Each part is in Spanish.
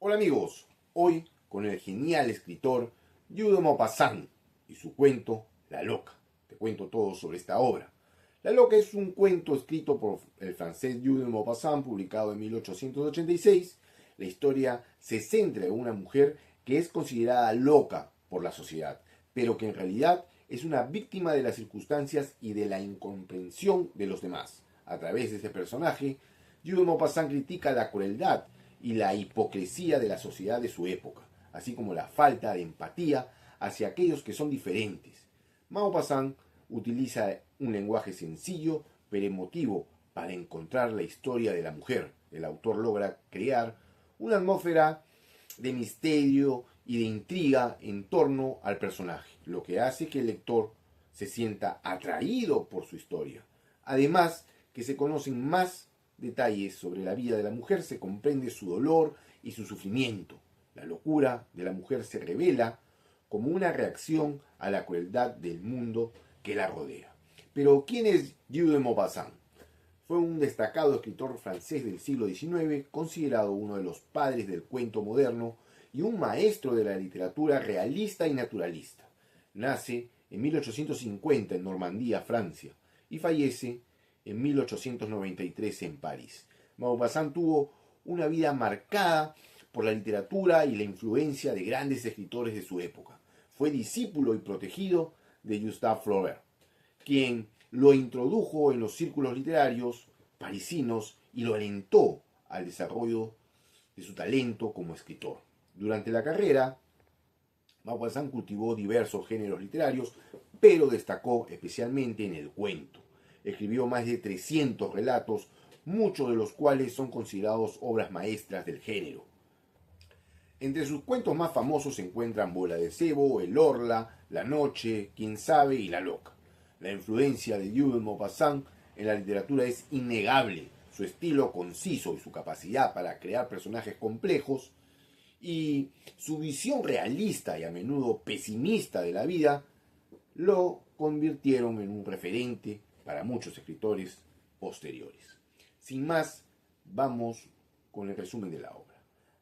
Hola amigos, hoy con el genial escritor Guy de Maupassant y su cuento La Loca. Te cuento todo sobre esta obra. La Loca es un cuento escrito por el francés Guy de Maupassant, publicado en 1886. La historia se centra en una mujer que es considerada loca por la sociedad, pero que en realidad es una víctima de las circunstancias y de la incomprensión de los demás. A través de este personaje, Guy de Maupassant critica la crueldad y la hipocresía de la sociedad de su época, así como la falta de empatía hacia aquellos que son diferentes. Maupassant utiliza un lenguaje sencillo pero emotivo para encontrar la historia de la mujer. El autor logra crear una atmósfera de misterio y de intriga en torno al personaje, lo que hace que el lector se sienta atraído por su historia. Además, que se conocen más detalles sobre la vida de la mujer, se comprende su dolor y su sufrimiento. La locura de la mujer se revela como una reacción a la crueldad del mundo que la rodea. Pero, ¿quién es Guy de Maupassant? Fue un destacado escritor francés del siglo XIX, considerado uno de los padres del cuento moderno y un maestro de la literatura realista y naturalista. Nace en 1850 en Normandía, Francia, y fallece en 1893 en París. Maupassant tuvo una vida marcada por la literatura y la influencia de grandes escritores de su época. Fue discípulo y protegido de Gustave Flaubert, quien lo introdujo en los círculos literarios parisinos y lo alentó al desarrollo de su talento como escritor. Durante la carrera, Maupassant cultivó diversos géneros literarios, pero destacó especialmente en el cuento. Escribió más de 300 relatos, muchos de los cuales son considerados obras maestras del género. Entre sus cuentos más famosos se encuentran Bola de Cebo, El Orla, La Noche, Quién sabe y La Loca. La influencia de Guy de Maupassant en la literatura es innegable. Su estilo conciso y su capacidad para crear personajes complejos y su visión realista y a menudo pesimista de la vida lo convirtieron en un referente para muchos escritores posteriores. Sin más, vamos con el resumen de la obra.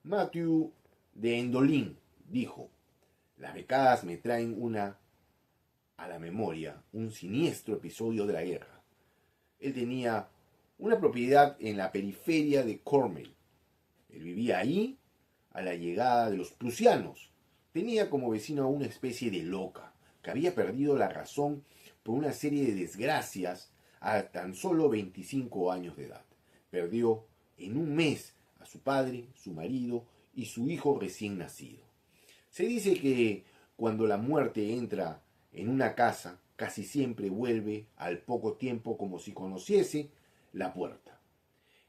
Mathieu de Endolin dijo: las becadas me traen a la memoria un siniestro episodio de la guerra. Él tenía una propiedad en la periferia de Cormel. Él vivía ahí a la llegada de los prusianos. Tenía como vecino a una especie de loca que había perdido la razón por una serie de desgracias a tan solo 25 años de edad. Perdió en un mes a su padre, su marido y su hijo recién nacido. Se dice que cuando la muerte entra en una casa, casi siempre vuelve al poco tiempo como si conociese la puerta.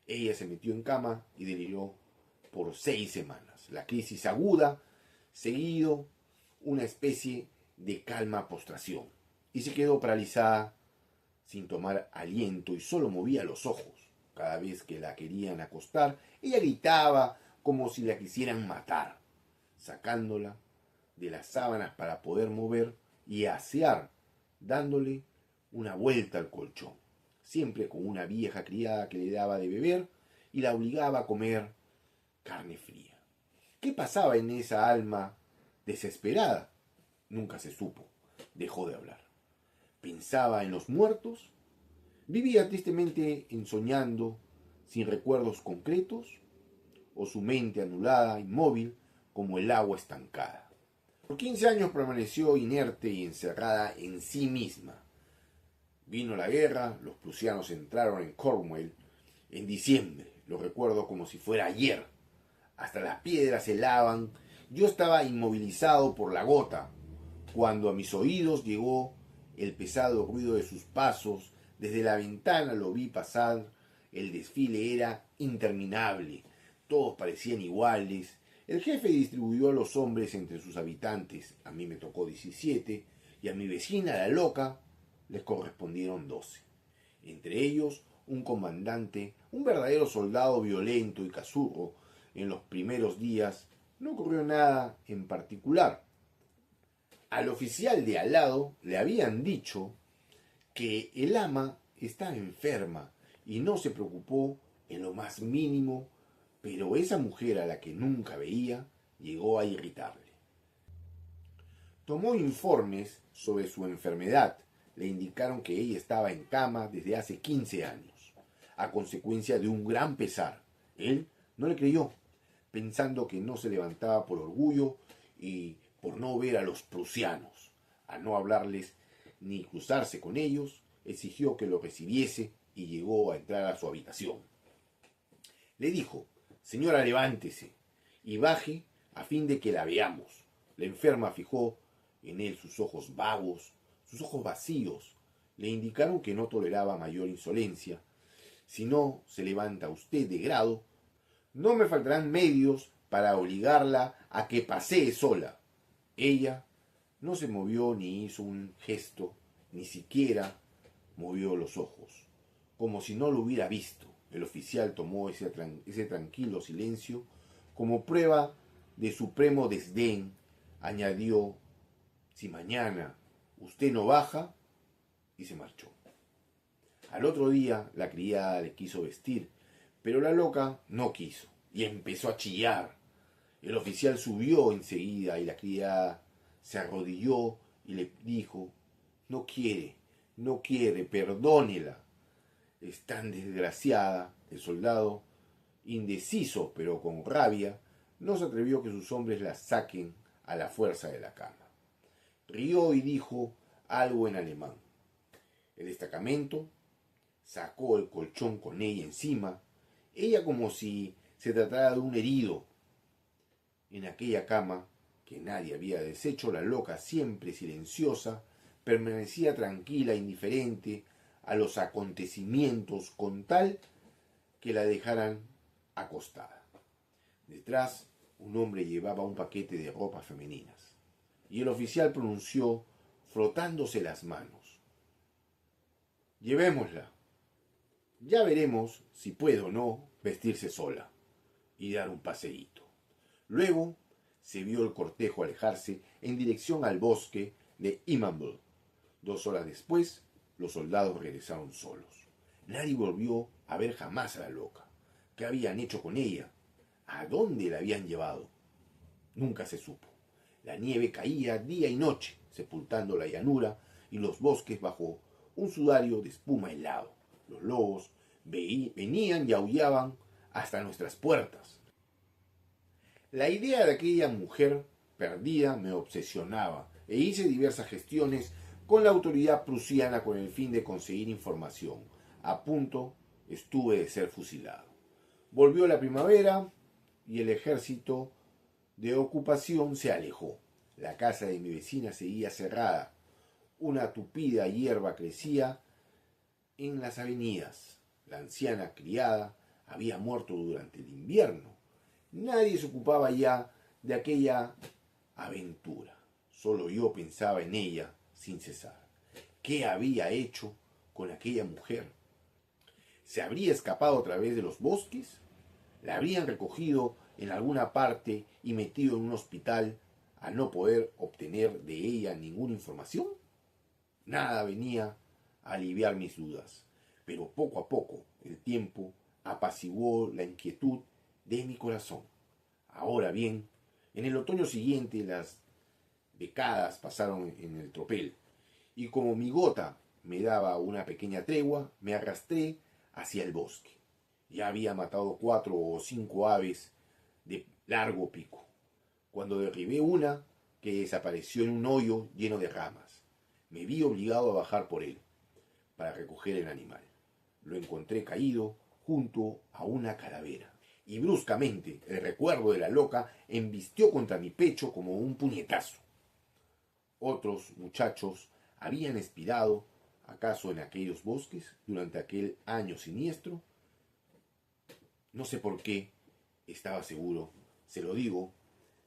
Ella se metió en cama y deliró por 6 semanas. La crisis aguda, seguido una especie de calma postración. Y se quedó paralizada sin tomar aliento y solo movía los ojos. Cada vez que la querían acostar, ella gritaba como si la quisieran matar, sacándola de las sábanas para poder mover y asear, dándole una vuelta al colchón, siempre con una vieja criada que le daba de beber y la obligaba a comer carne fría. ¿Qué pasaba en esa alma desesperada? Nunca se supo. Dejó de hablar. Pensaba en los muertos. Vivía tristemente ensoñando, sin recuerdos concretos, o su mente anulada, inmóvil, como el agua estancada. Por 15 años permaneció inerte y encerrada en sí misma. Vino la guerra, los prusianos entraron en Cornwall en diciembre. Lo recuerdo como si fuera ayer. Hasta las piedras helaban. Yo estaba inmovilizado por la gota, cuando a mis oídos llegó el pesado ruido de sus pasos. Desde la ventana lo vi pasar. El desfile era interminable. Todos parecían iguales. El jefe distribuyó a los hombres entre sus habitantes. A mí me tocó 17 y a mi vecina, la loca, les correspondieron 12. Entre ellos, un comandante, un verdadero soldado violento y cazurro. En los primeros días no ocurrió nada en particular. Al oficial de al lado le habían dicho que el ama estaba enferma y no se preocupó en lo más mínimo pero esa mujer a la que nunca veía llegó a irritarle. Tomó informes sobre su enfermedad. Le indicaron que ella estaba en cama desde hace 15 años, a consecuencia de un gran pesar. Él no le creyó, pensando que no se levantaba por orgullo y por no ver a los prusianos. A no hablarles ni cruzarse con ellos, exigió que lo recibiese y llegó a entrar a su habitación. Le dijo: señora, levántese y baje a fin de que la veamos. La enferma fijó en él sus ojos vagos, sus ojos vacíos. Le indicaron que no toleraba mayor insolencia. Si no se levanta usted de grado, no me faltarán medios para obligarla a que pasee sola. Ella no se movió ni hizo un gesto, ni siquiera movió los ojos, como si no lo hubiera visto. El oficial tomó ese tranquilo silencio como prueba de supremo desdén. Añadió: si mañana usted no baja, y se marchó. Al otro día la criada le quiso vestir, pero la loca no quiso y empezó a chillar. El oficial subió enseguida y la criada se arrodilló y le dijo: no quiere, no quiere, perdónela. Es tan desgraciada. El soldado, indeciso pero con rabia, no se atrevió a que sus hombres la saquen a la fuerza de la cama. Rió y dijo algo en alemán. El destacamento sacó el colchón con ella encima, ella como si se tratara de un herido. En aquella cama que nadie había deshecho, la loca, siempre silenciosa, permanecía tranquila, indiferente a los acontecimientos, con tal que la dejaran acostada. Detrás, un hombre llevaba un paquete de ropas femeninas, y el oficial pronunció, frotándose las manos: llevémosla. Ya veremos si puede o no vestirse sola y dar un paseíto. Luego se vio el cortejo alejarse en dirección al bosque de Imanbul. 2 horas después, los soldados regresaron solos. Nadie volvió a ver jamás a la loca. ¿Qué habían hecho con ella? ¿A dónde la habían llevado? Nunca se supo. La nieve caía día y noche, sepultando la llanura y los bosques bajo un sudario de espuma helado. Los lobos venían y aullaban hasta nuestras puertas. La idea de aquella mujer perdida me obsesionaba e hice diversas gestiones con la autoridad prusiana con el fin de conseguir información. A punto estuve de ser fusilado. Volvió la primavera y el ejército de ocupación se alejó. La casa de mi vecina seguía cerrada. Una tupida hierba crecía en las avenidas. La anciana criada había muerto durante el invierno. Nadie se ocupaba ya de aquella aventura. Solo yo pensaba en ella sin cesar. ¿Qué había hecho con aquella mujer? ¿Se habría escapado a través de los bosques? ¿La habrían recogido en alguna parte y metido en un hospital a no poder obtener de ella ninguna información? Nada venía a aliviar mis dudas, pero poco a poco el tiempo apaciguó la inquietud de mi corazón. Ahora bien, en el otoño siguiente las décadas pasaron en el tropel, y como mi gota me daba una pequeña tregua, me arrastré hacia el bosque. Ya había matado 4 o 5 aves de largo pico, cuando derribé una que desapareció en un hoyo lleno de ramas. Me vi obligado a bajar por él para recoger el animal. Lo encontré caído junto a una calavera, y bruscamente el recuerdo de la loca embistió contra mi pecho como un puñetazo. Otros muchachos habían expirado, acaso en aquellos bosques, durante aquel año siniestro. No sé por qué estaba seguro, se lo digo,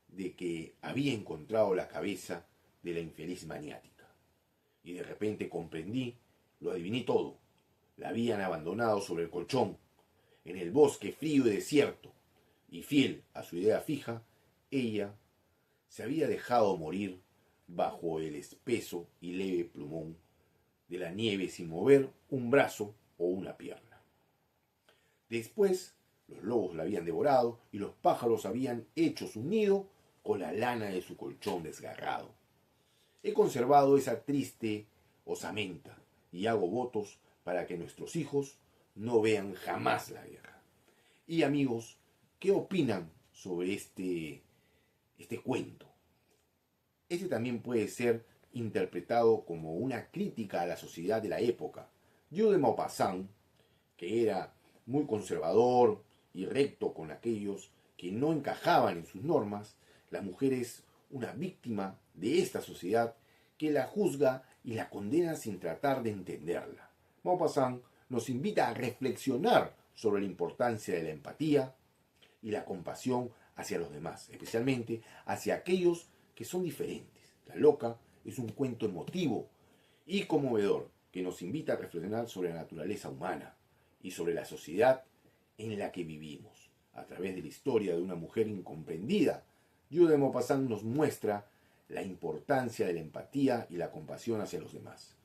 de que había encontrado la cabeza de la infeliz maniática. Y de repente comprendí, lo adiviné todo. La habían abandonado sobre el colchón, en el bosque frío y desierto, y fiel a su idea fija, ella se había dejado morir bajo el espeso y leve plumón de la nieve sin mover un brazo o una pierna. Después Los lobos la habían devorado y los pájaros habían hecho su nido con la lana de su colchón desgarrado. He conservado esa triste osamenta y hago votos para que nuestros hijos no vean jamás la guerra. Y amigos, ¿qué opinan sobre este cuento? Este también puede ser interpretado como una crítica a la sociedad de la época. Guy de Maupassant, que era muy conservador y recto con aquellos que no encajaban en sus normas, la mujer es una víctima de esta sociedad que la juzga y la condena sin tratar de entenderla. Maupassant nos invita a reflexionar sobre la importancia de la empatía y la compasión hacia los demás, especialmente hacia aquellos que son diferentes. La loca es un cuento emotivo y conmovedor que nos invita a reflexionar sobre la naturaleza humana y sobre la sociedad en la que vivimos. A través de la historia de una mujer incomprendida, Guy de Maupassant nos muestra la importancia de la empatía y la compasión hacia los demás.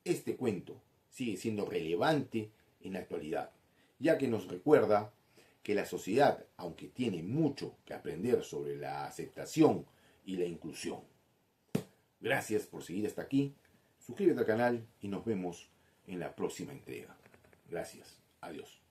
Este cuento sigue siendo relevante en la actualidad, ya que nos recuerda que la sociedad, aunque tiene mucho que aprender sobre la aceptación y la inclusión. Gracias por seguir hasta aquí, suscríbete al canal y nos vemos en la próxima entrega. Gracias, adiós.